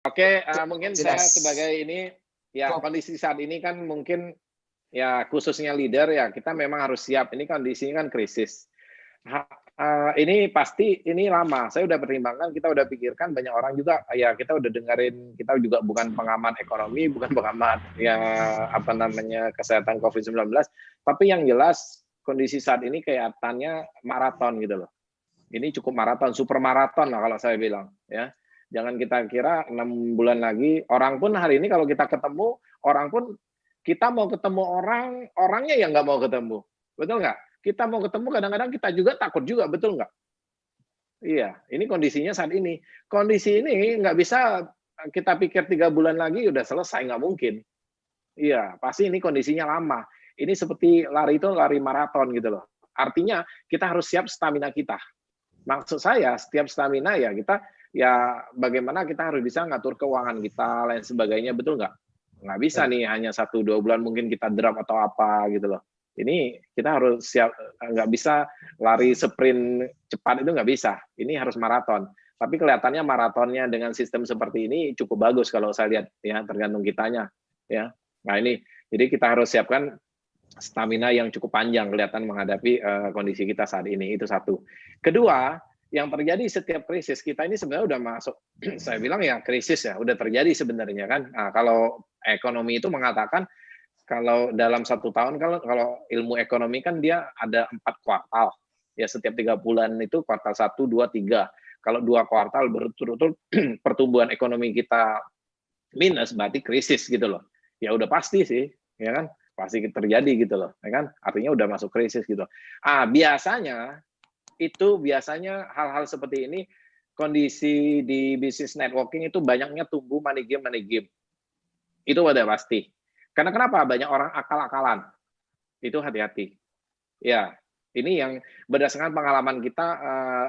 Oke, mungkin saya Jelas. sebagai ini, ya Kok- kondisi saat ini kan mungkin ya khususnya leader ya kita memang harus siap. Ini kondisinya kan krisis. Ini pasti ini lama. Saya udah pertimbangkan, kita udah pikirkan, banyak orang juga ya kita udah dengerin, kita juga bukan pengamat ekonomi, bukan pengamat ya apa namanya kesehatan COVID-19, tapi yang jelas kondisi saat ini kelihatannya maraton gitu loh. Ini cukup maraton, super maraton lah kalau saya bilang ya. Jangan kita kira 6 bulan lagi, orang pun hari ini kalau kita ketemu, orang pun kita mau ketemu orang, orangnya yang nggak mau ketemu. Betul nggak? Kita mau ketemu kadang-kadang kita juga takut juga, betul nggak? Iya, ini kondisinya saat ini. Kondisi ini nggak bisa kita pikir 3 bulan lagi udah selesai, nggak mungkin. Iya, pasti ini kondisinya lama. Ini seperti lari itu lari maraton gitu loh. Artinya kita harus siap stamina kita. Maksud saya setiap stamina ya kita ya bagaimana kita harus bisa ngatur keuangan kita lain sebagainya, betul nggak bisa nih hanya 1-2 bulan mungkin kita drop atau apa gitu loh. Ini kita harus siap, nggak bisa lari sprint cepat, itu nggak bisa, ini harus maraton. Tapi kelihatannya maratonnya dengan sistem seperti ini cukup bagus kalau saya lihat ya, tergantung kitanya ya. Nah ini jadi kita harus siapkan stamina yang cukup panjang kelihatan menghadapi kondisi kita saat ini, itu satu. Kedua, yang terjadi setiap krisis kita ini sebenarnya udah masuk, saya bilang ya krisis ya, udah terjadi sebenarnya kan. Nah, kalau ekonomi itu mengatakan kalau dalam 1 tahun, kalau ilmu ekonomi kan dia ada 4 kuartal, ya setiap 3 bulan itu kuartal 1, 2, 3. Kalau 2 kuartal berturut-turut pertumbuhan ekonomi kita minus, berarti krisis gitu loh. Ya udah pasti sih, ya kan? Pasti terjadi gitu loh, ya kan? Artinya udah masuk krisis gitu. Biasanya hal-hal seperti ini, kondisi di bisnis networking itu banyaknya tumbuh money game. Itu udah pasti. Karena kenapa? Banyak orang akal-akalan. Itu hati-hati. Ya, ini yang berdasarkan pengalaman kita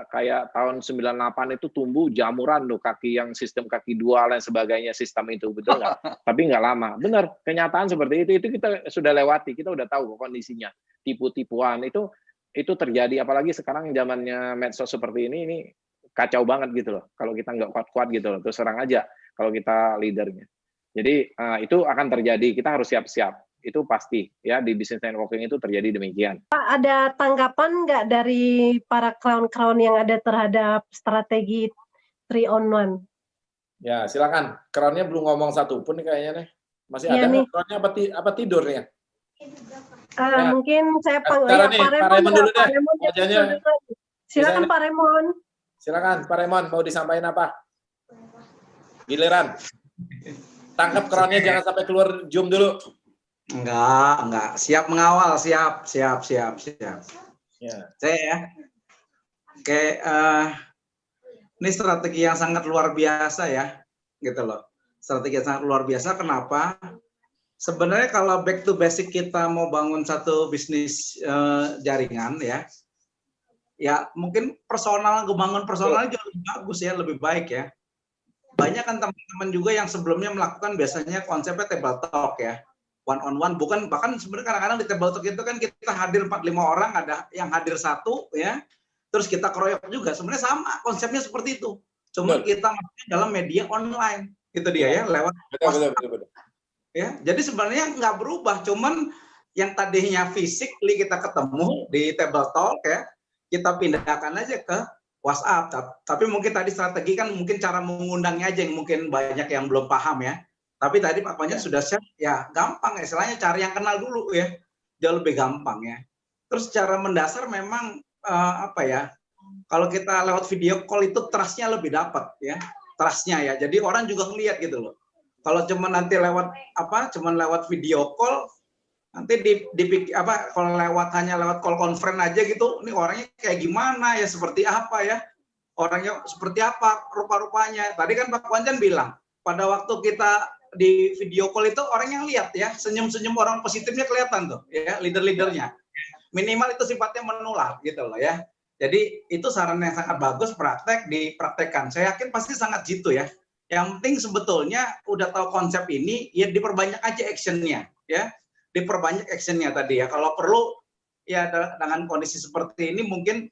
kayak tahun 98 itu tumbuh jamuran loh, kaki yang sistem kaki dua dan sebagainya, sistem itu betul nggak? Tapi nggak lama. Benar, kenyataan seperti itu kita sudah lewati, kita udah tahu kondisinya. Tipu-tipuan itu terjadi, apalagi sekarang zamannya medsos seperti ini kacau banget gitu loh. Kalau kita nggak kuat-kuat gitu loh, terus serang aja kalau kita leadernya. Jadi itu akan terjadi, kita harus siap-siap. Itu pasti ya, di business networking itu terjadi demikian. Pak, ada tanggapan nggak dari para crown-crown yang ada terhadap strategi 3 on 1? Ya, silakan. Crown-nya belum ngomong satu pun nih kayaknya nih. Masih Iya ada nih. crown-nya apa tidur nih? Ya. Mungkin saya panggil ya, Pak Raymond dulu deh. Silakan Pak Raymond. Silakan Pak Raymond, mau disampaikan apa? Giliran. Tangkap crown-nya, jangan sampai keluar Zoom dulu. Enggak. Siap mengawal, siap. Ya. Saya ya. Oke, ini strategi yang sangat luar biasa ya, gitu loh. Strategi yang sangat luar biasa. Kenapa? Sebenarnya kalau back to basic kita mau bangun satu bisnis jaringan ya mungkin bangun personal juga lebih bagus ya, lebih baik ya. Banyak kan teman-teman juga yang sebelumnya melakukan biasanya konsepnya table talk ya, one on one, bahkan sebenarnya kadang-kadang di table talk itu kan kita hadir 4-5 orang, ada yang hadir 1 ya, terus kita keroyok juga, sebenarnya sama konsepnya seperti itu, cuma kita masuknya dalam media online, itu dia ya, lewat betul. Ya, jadi sebenarnya nggak berubah, cuman yang tadinya physically kita ketemu di table talk ya, kita pindahkan aja ke WhatsApp. Tapi mungkin tadi strategi kan mungkin cara mengundangnya aja yang mungkin banyak yang belum paham ya. Tapi tadi Pak Panjen sudah share, ya gampang ya, istilahnya cari yang kenal dulu ya, jauh lebih gampang ya. Terus cara mendasar memang kalau kita lewat video call itu trust-nya lebih dapat ya, trust-nya ya. Jadi orang juga ngelihat gitu loh. Kalau cuma nanti lewat video call, nanti kalau hanya lewat call conference aja gitu, ini orangnya kayak gimana ya, seperti apa ya, orangnya seperti apa rupa-rupanya. Tadi kan Pak Panjen bilang, pada waktu kita di video call itu orang yang lihat ya, senyum-senyum orang positifnya kelihatan tuh ya, leader-leadernya. Minimal itu sifatnya menular gitu loh ya. Jadi itu saran yang sangat bagus, dipraktekkan. Saya yakin pasti sangat jitu ya. Yang penting sebetulnya udah tahu konsep ini, ya diperbanyak aja actionnya ya. Diperbanyak actionnya tadi ya. Kalau perlu ya dengan kondisi seperti ini mungkin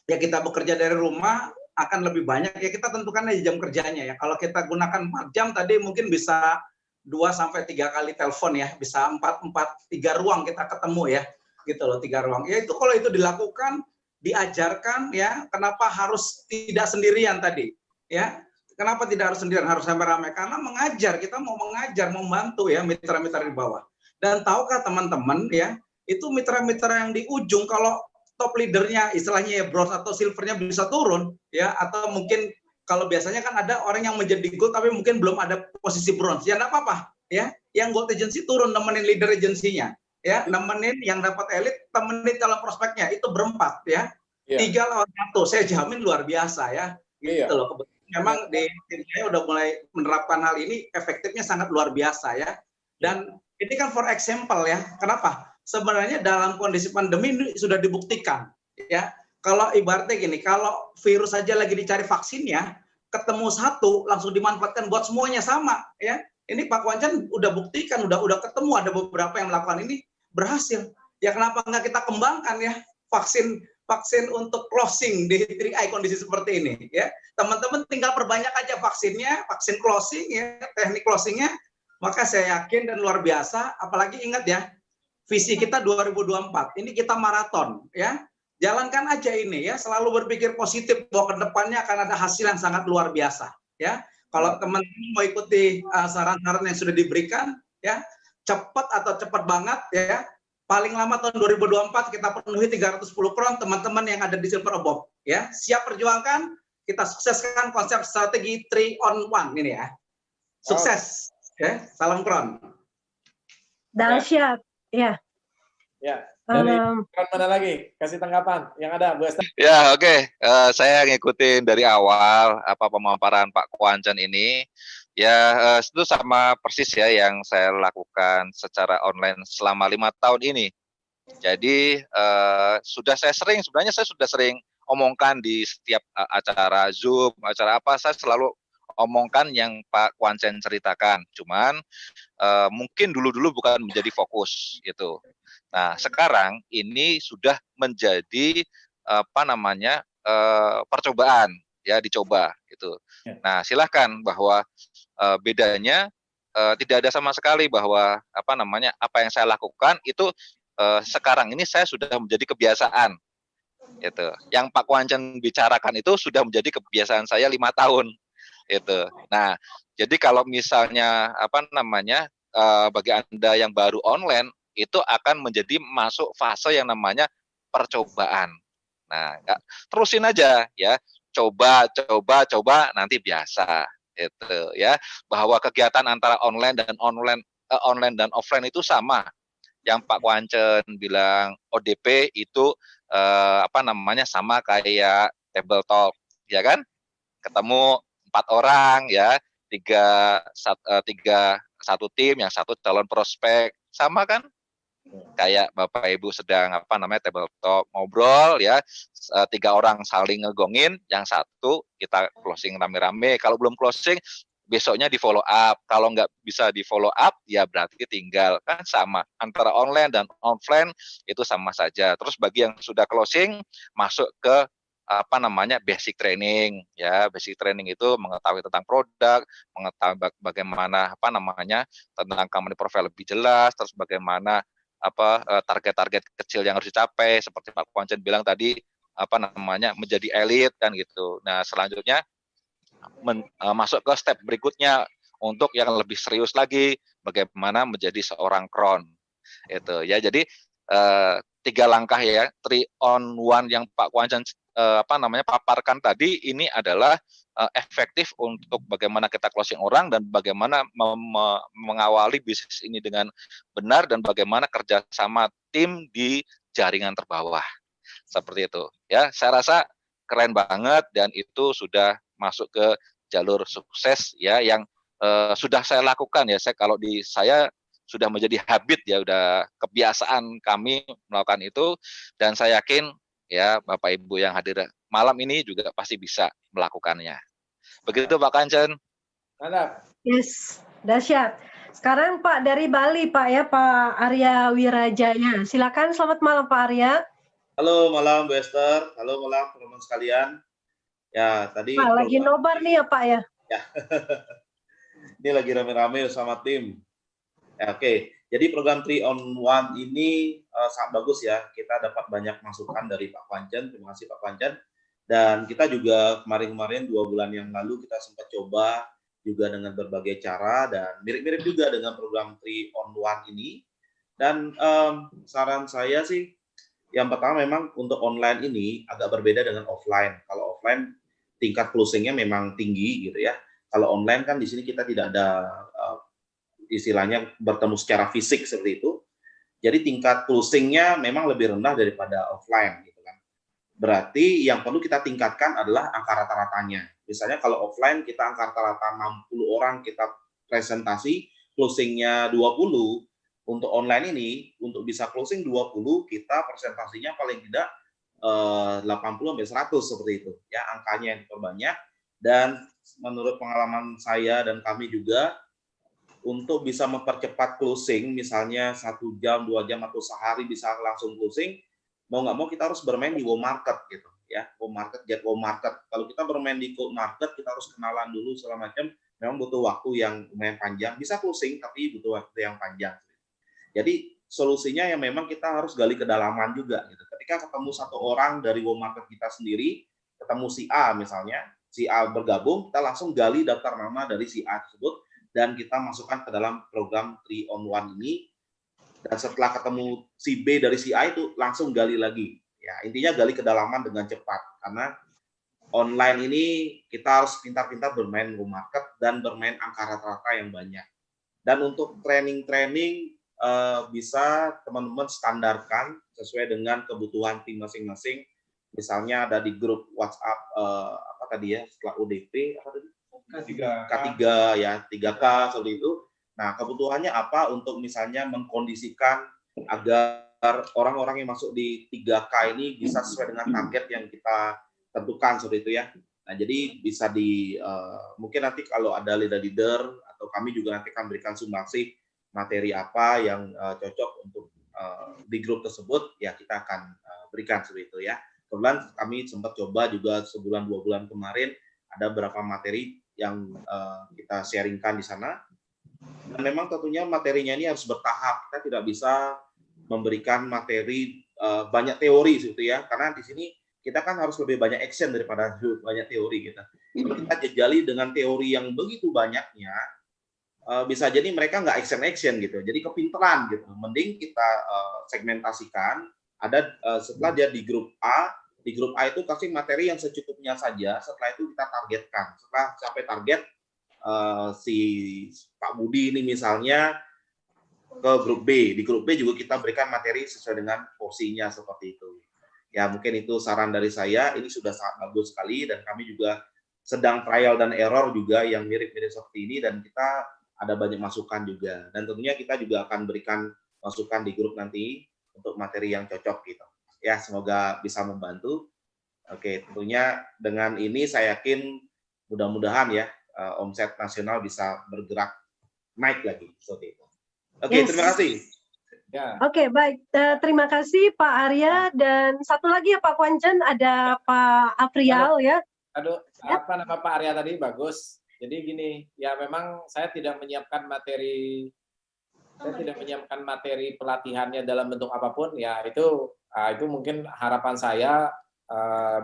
ya kita bekerja dari rumah, akan lebih banyak, ya kita tentukan aja jam kerjanya ya. Kalau kita gunakan 4 jam tadi mungkin bisa 2 sampai 3 kali telepon ya, bisa 3 ruang kita ketemu ya, gitu loh, 3 ruang. Ya itu kalau itu dilakukan, diajarkan ya, kenapa harus tidak sendirian tadi ya? Kenapa tidak harus sendirian, harus rame-rame? Karena mengajar, kita mau mengajar, membantu ya mitra-mitra di bawah. Dan tahukah teman-teman ya, itu mitra-mitra yang di ujung kalau top leadernya istilahnya ya bronze atau silvernya bisa turun ya, atau mungkin kalau biasanya kan ada orang yang menjadi gold tapi mungkin belum ada posisi bronze, ya enggak apa-apa ya, yang gold agency turun nemenin leader agensinya ya, nemenin yang dapat elit, temenin calon prospeknya, itu berempat ya, 3 lawan 1, saya jamin luar biasa ya, gitu loh. Memang di tim saya udah mulai menerapkan hal ini, efektifnya sangat luar biasa ya, dan ini kan for example ya, kenapa? Sebenarnya dalam kondisi pandemi ini sudah dibuktikan ya, kalau ibaratnya gini, kalau virus saja lagi dicari vaksinnya, ketemu satu langsung dimanfaatkan buat semuanya sama ya. Ini Pak Kwancan udah buktikan, udah ketemu, ada beberapa yang melakukan ini berhasil ya. Kenapa nggak kita kembangkan ya vaksin untuk closing di 3i kondisi seperti ini ya. Teman-teman tinggal perbanyak aja vaksinnya, vaksin closing ya, teknik closingnya, maka saya yakin dan luar biasa. Apalagi ingat ya, visi kita 2024, ini kita maraton ya. Jalankan aja ini ya, selalu berpikir positif bahwa kedepannya akan ada hasil yang sangat luar biasa ya. Kalau teman-teman mau ikuti saran-saran yang sudah diberikan ya, cepat atau cepat banget ya, paling lama tahun 2024 kita penuhi 310 kron teman-teman yang ada di Silver Above ya. Siap perjuangkan, kita sukseskan konsep strategi 3 on 1 ini ya. Sukses ya, salam kron. Dahsyat. Ya. Ya. Dari mana lagi? Kasih tanggapan yang ada, Bu Esther. Ya, oke. Saya ngikutin dari awal apa pemaparan Pak Kwancan ini. Ya, itu sama persis ya yang saya lakukan secara online selama 5 tahun ini. Jadi sebenarnya saya sudah sering omongkan di setiap acara Zoom, acara apa, saya selalu omongkan yang Pak Kwancan ceritakan. Cuman mungkin dulu bukan menjadi fokus gitu. Nah, sekarang ini sudah menjadi percobaan ya, dicoba gitu. Nah, silakan bahwa bedanya tidak ada sama sekali bahwa apa yang saya lakukan itu sekarang ini saya sudah menjadi kebiasaan gitu. Yang Pak Kwancan bicarakan itu sudah menjadi kebiasaan saya 5 tahun itu. Nah, jadi kalau misalnya bagi Anda yang baru online itu akan menjadi masuk fase yang namanya percobaan. Nah, terusin aja ya, coba nanti biasa itu ya, bahwa kegiatan antara online dan offline itu sama. Yang Pak Kwancan bilang ODP itu sama kayak table talk ya kan, ketemu 4 orang ya, 3 satu tim, yang satu calon prospek, sama kan? Kayak Bapak Ibu sedang table talk, ngobrol ya, 3 orang saling ngegongin, yang satu kita closing rame-rame. Kalau belum closing, besoknya di follow up. Kalau nggak bisa di follow up, ya berarti tinggal, kan sama. Antara online dan offline itu sama saja. Terus bagi yang sudah closing, masuk ke basic training ya. Basic training itu mengetahui tentang produk, mengetahui bagaimana tentang company profile lebih jelas, terus bagaimana target-target kecil yang harus dicapai, seperti Pak Kwancan bilang tadi, menjadi elit kan gitu. Nah, selanjutnya masuk ke step berikutnya untuk yang lebih serius lagi, bagaimana menjadi seorang crown. Itu ya. Jadi 3 langkah ya, 3 on 1 yang Pak Kwancan paparkan tadi, ini adalah efektif untuk bagaimana kita closing orang dan bagaimana mengawali bisnis ini dengan benar, dan bagaimana kerjasama tim di jaringan terbawah. Seperti itu ya. Saya rasa keren banget, dan itu sudah masuk ke jalur sukses ya, yang sudah saya lakukan ya. Saya sudah menjadi habit ya, udah kebiasaan kami melakukan itu, dan saya yakin ya Bapak Ibu yang hadir malam ini juga pasti bisa melakukannya. Begitu Pak Kwancan. Mantap. Yes, dahsyat. Sekarang Pak dari Bali Pak ya, Pak Arya Wirajaya. Silakan, selamat malam Pak Arya. Halo malam Bu Esther, halo malam teman-teman sekalian. Ya, tadi Pak, lagi nobar nih ya Pak ya? ini lagi rame-rame sama tim. Ya, oke. Jadi program 3 on 1 ini sangat bagus ya. Kita dapat banyak masukan dari Pak Kwancen. Terima kasih Pak Kwancen. Dan kita juga kemarin-kemarin 2 bulan yang lalu kita sempat coba juga dengan berbagai cara dan mirip-mirip juga dengan program 3 on 1 ini. Dan saran saya sih, yang pertama memang untuk online ini agak berbeda dengan offline. Kalau offline tingkat closing-nya memang tinggi gitu ya. Kalau online kan di sini kita tidak ada istilahnya bertemu secara fisik seperti itu. Jadi tingkat closing-nya memang lebih rendah daripada offline gitu kan. Berarti yang perlu kita tingkatkan adalah angka rata-ratanya. Misalnya kalau offline kita angka rata-rata 60 orang kita presentasi, closing-nya 20, untuk online ini untuk bisa closing 20 kita presentasinya paling tidak 80 sampai 100 seperti itu. Ya, angkanya yang terbanyak dan menurut pengalaman saya dan kami juga untuk bisa mempercepat closing, misalnya 1 jam, 2 jam, atau sehari bisa langsung closing, mau nggak mau kita harus bermain di warm market gitu ya, warm market, get warm market. Kalau kita bermain di cold market, kita harus kenalan dulu segala macam, memang butuh waktu yang lumayan panjang, bisa closing tapi butuh waktu yang panjang. Jadi solusinya yang memang kita harus gali kedalaman juga gitu. Ketika ketemu satu orang dari warm market kita sendiri, ketemu si A misalnya, si A bergabung, kita langsung gali daftar nama dari si A tersebut, dan kita masukkan ke dalam program 3 on 1 ini. Dan setelah ketemu si B dari si A itu langsung gali lagi. Ya, intinya gali kedalaman dengan cepat karena online ini kita harus pintar-pintar bermain warm market dan bermain angka rata-rata yang banyak. Dan untuk training-training bisa teman-teman standarkan sesuai dengan kebutuhan tim masing-masing. Misalnya ada di grup WhatsApp apa tadi ya, setelah ODP apa tadi? K3 ya, 3K seperti itu. Nah, kebutuhannya apa untuk misalnya mengkondisikan agar orang-orang yang masuk di 3K ini bisa sesuai dengan target yang kita tentukan seperti itu ya. Nah, jadi bisa mungkin nanti kalau ada leader-leader atau kami juga nanti akan berikan sumbangsi materi apa yang cocok untuk di grup tersebut, ya kita akan berikan seperti itu ya. Kebetulan kami sempat coba juga sebulan 2 bulan kemarin ada beberapa materi yang kita sharingkan di sana. Dan memang tentunya materinya ini harus bertahap. Kita tidak bisa memberikan materi banyak teori gitu ya, karena di sini kita kan harus lebih banyak action daripada banyak teori gitu. Kalau kita jejali dengan teori yang begitu banyaknya, bisa jadi mereka nggak action gitu. Jadi kepinteran gitu. Mending kita segmentasikan. Ada setelah dia di grup A, di grup A itu kasih materi yang secukupnya saja. Setelah itu kita targetkan. Setelah sampai target si Pak Budi ini misalnya ke grup B. Di grup B juga kita berikan materi sesuai dengan porsinya seperti itu. Ya mungkin itu saran dari saya. Ini sudah sangat bagus sekali dan kami juga sedang trial dan error juga yang mirip-mirip seperti ini dan kita ada banyak masukan juga. Dan tentunya kita juga akan berikan masukan di grup nanti untuk materi yang cocok gitu. Ya, semoga bisa membantu. Oke, tentunya dengan ini saya yakin mudah-mudahan ya omset nasional bisa bergerak naik lagi seperti itu. Oke, yes. Terima kasih. Ya. Oke, baik. Terima kasih Pak Arya dan satu lagi ya Pak Kwancen, ada Pak Afrial ya. Aduh, apa nama Pak Arya tadi bagus. Jadi gini, ya memang saya tidak menyiapkan materi pelatihannya dalam bentuk apapun. Ya itu mungkin harapan saya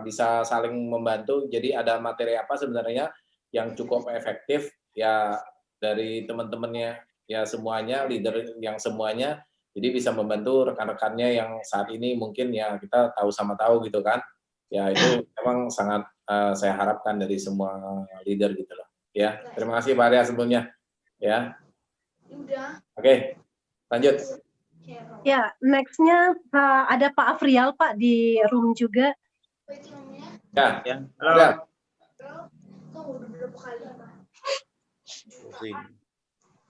bisa saling membantu. Jadi ada materi apa sebenarnya yang cukup efektif ya dari teman-temannya ya semuanya, leader yang semuanya. Jadi bisa membantu rekan-rekannya yang saat ini mungkin ya kita tahu sama tahu gitu kan. Ya itu memang sangat saya harapkan dari semua leader gitu loh. Ya, terima kasih Pak Arya sebelumnya. Ya. Oke, lanjut. Ya, next-nya ada Pak Afrial Pak di room juga. Ya. Halo. Ya.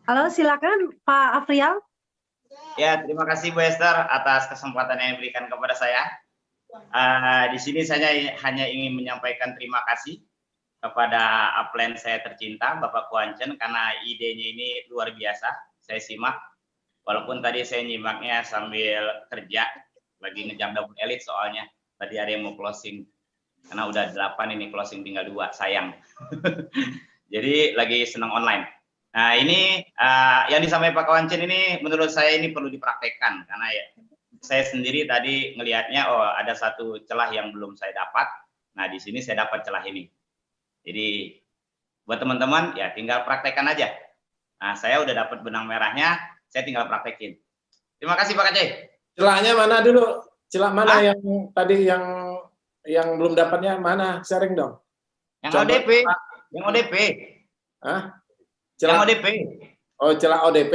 Halo, silakan Pak Afrial. Ya, terima kasih Bu Esther atas kesempatan yang diberikan kepada saya. Di sini saya hanya ingin menyampaikan terima kasih kepada upline saya tercinta, Bapak Kwancen, karena idenya ini luar biasa. Saya simak, walaupun tadi saya nyimaknya sambil kerja, lagi ngejam double elite soalnya. Tadi ada yang mau closing. Karena udah 8 ini closing, tinggal 2, sayang. Jadi lagi senang online. Nah ini yang disampaikan Pak Wancen ini menurut saya ini perlu dipraktekkan, karena ya saya sendiri tadi ngelihatnya oh ada satu celah yang belum saya dapat. Nah di sini saya dapat celah ini. Jadi buat teman-teman ya tinggal praktekkan aja. Nah saya udah dapat benang merahnya, saya tinggal praktekin. Terima kasih Pak Aceh. Celahnya mana dulu? Celah mana yang tadi yang belum dapatnya mana? Sharing dong. Yang Coba, ODP, yang ODP. Hah? Yang ODP. Oh, celah ODP.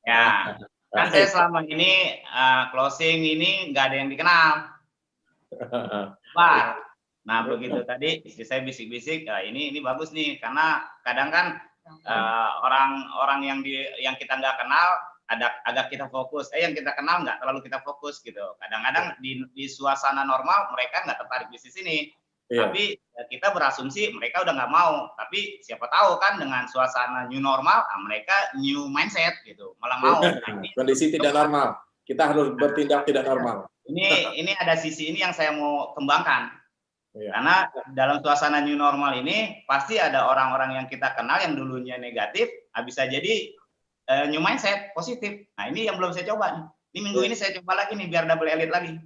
Ya, kan saya selama ini closing ini nggak ada yang dikenal. Bar. Nah begitu tadi istri saya bisik-bisik, ini bagus nih, karena kadang kan orang-orang yang kita nggak kenal agak kita fokus, yang kita kenal nggak terlalu kita fokus gitu. Kadang-kadang di suasana normal mereka nggak tertarik bisnis ini. Iya. Tapi kita berasumsi mereka udah nggak mau. Tapi siapa tahu kan dengan suasana new normal, mereka new mindset gitu, malah mau. Nah, kondisi tidak normal, kita harus bertindak tidak normal. Ini ada sisi ini yang saya mau kembangkan. Iya. Karena dalam suasana new normal ini pasti ada orang-orang yang kita kenal yang dulunya negatif, bisa jadi new mindset positif. Nah ini yang belum saya coba nih. Ini minggu ini saya coba lagi nih biar double elite lagi.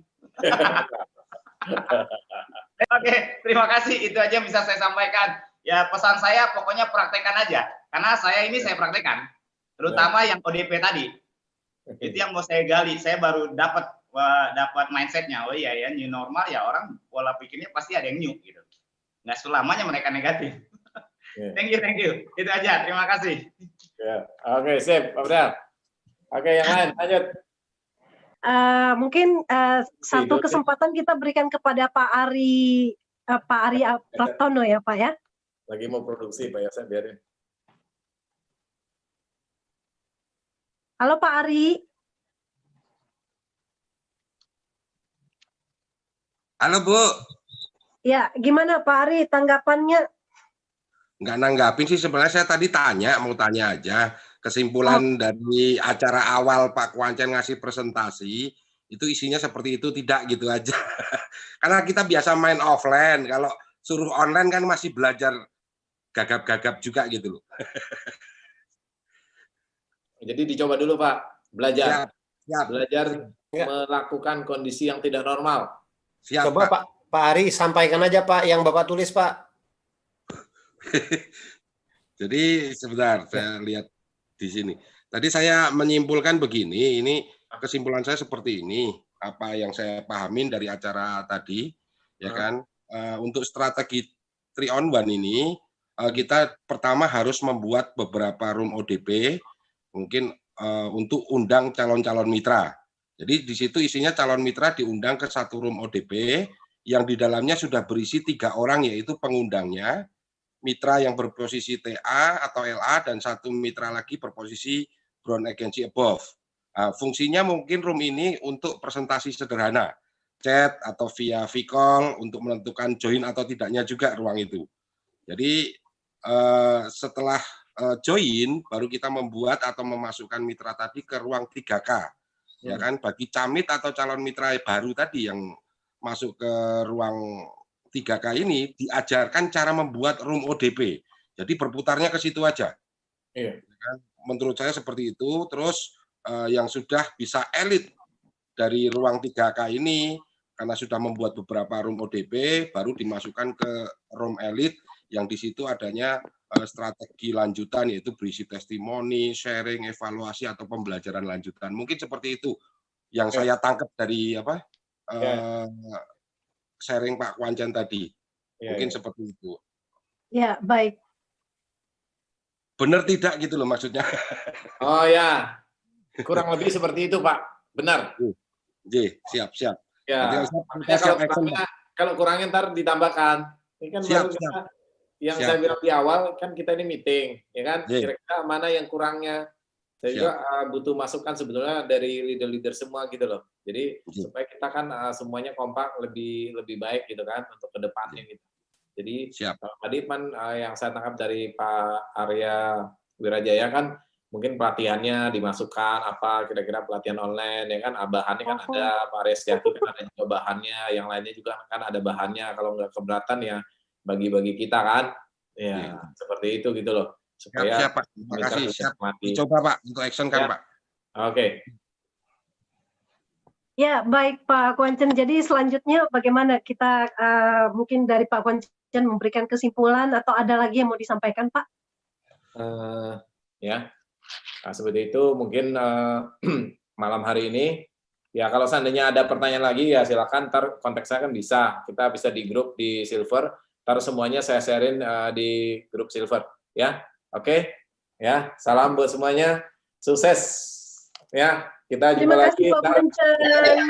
Oke, terima kasih. Itu aja bisa saya sampaikan. Ya pesan saya pokoknya praktekkan aja. Karena saya ini saya praktekkan. Terutama yang ODP tadi. Itu yang mau saya gali. Saya baru dapat mindsetnya. Oh iya ya, new normal ya orang pola pikirnya pasti ada yang new gitu. Nggak selamanya mereka negatif. Thank you. Itu aja. Terima kasih. Ya. Oke, sip, Pak Bram. Oke, yang lain lanjut. Mungkin satu kesempatan kita berikan kepada Pak Ari Pratono ya Pak ya. Lagi mau produksi Pak ya, saya biarin. Halo Pak Ari. Halo Bu. Ya, gimana Pak Ari tanggapannya? Nggak nanggapin sih, sebenarnya saya tadi mau tanya aja. Kesimpulan dari acara awal Pak Wancen ngasih presentasi, itu isinya seperti itu, tidak gitu aja. Karena kita biasa main offline, kalau suruh online kan masih belajar gagap-gagap juga gitu loh. Jadi dicoba dulu Pak, belajar. Siap. Belajar melakukan kondisi yang tidak normal. Siap, coba Pak Ari sampaikan aja Pak yang Bapak tulis Pak. Jadi sebentar saya lihat di sini. Tadi saya menyimpulkan begini, ini kesimpulan saya seperti ini, apa yang saya pahamin dari acara tadi, ya kan? Untuk strategi 3-on-1 ini, kita pertama harus membuat beberapa room ODP, mungkin untuk undang calon-calon mitra. Jadi di situ isinya calon mitra diundang ke satu room ODP, yang di dalamnya sudah berisi 3 orang, yaitu pengundangnya, mitra yang berposisi TA atau LA, dan satu mitra lagi berposisi Brown Agency above. Fungsinya mungkin room ini untuk presentasi sederhana, chat atau via V-call untuk menentukan join atau tidaknya juga ruang itu. Jadi setelah join, baru kita membuat atau memasukkan mitra tadi ke ruang 3K. Ya kan, bagi camit atau calon mitra baru tadi yang masuk ke ruang 3K ini diajarkan cara membuat room ODP. Jadi berputarnya ke situ aja. Iya. Menurut saya seperti itu. Terus yang sudah bisa elit dari ruang 3K ini, karena sudah membuat beberapa room ODP, baru dimasukkan ke room elit yang di situ adanya strategi lanjutan, yaitu berisi testimoni, sharing, evaluasi, atau pembelajaran lanjutan. Mungkin seperti itu yang saya tangkap dari sharing Pak Wancen tadi. Mungkin seperti itu. Ya, baik. Benar tidak gitu loh maksudnya. Oh ya, kurang lebih seperti itu Pak. Benar. Siap. Ya. Kalau kurangnya ntar ditambahkan. Ini kan siap. Yang saya bilang di awal kan kita ini meeting, ya kan? Kira-kira mana yang kurangnya? Saya juga butuh masukan sebetulnya dari leader-leader semua gitu loh. Jadi supaya kita kan semuanya kompak lebih baik gitu kan untuk kedepannya gitu. Jadi tadi yang saya tangkap dari Pak Arya Wirajaya kan mungkin pelatihannya dimasukkan apa kira-kira pelatihan online ya kan, bahannya kan ada, Pak Restiaki kan ada juga bahannya, yang lainnya juga kan ada bahannya, kalau nggak keberatan ya bagi-bagi kita kan, ya seperti itu gitu loh, supaya Siap, Pak. Terima kasih. Siap. Dicoba, Pak, untuk action kan, Ya. Pak. Oke. Ya, baik Pak Kwancen. Jadi selanjutnya bagaimana kita mungkin dari Pak Kwancen memberikan kesimpulan atau ada lagi yang mau disampaikan, Pak? Ya, nah, seperti itu mungkin malam hari ini. Ya kalau seandainya ada pertanyaan lagi ya silakan. Ntar kontak saya kan bisa. Kita bisa di grup di Silver. Ntar semuanya saya sharein di grup Silver. Ya, oke. Ya, salam buat semuanya. Sukses. Ya, kita jumpa Terima lagi. kasih Pak Kwancen.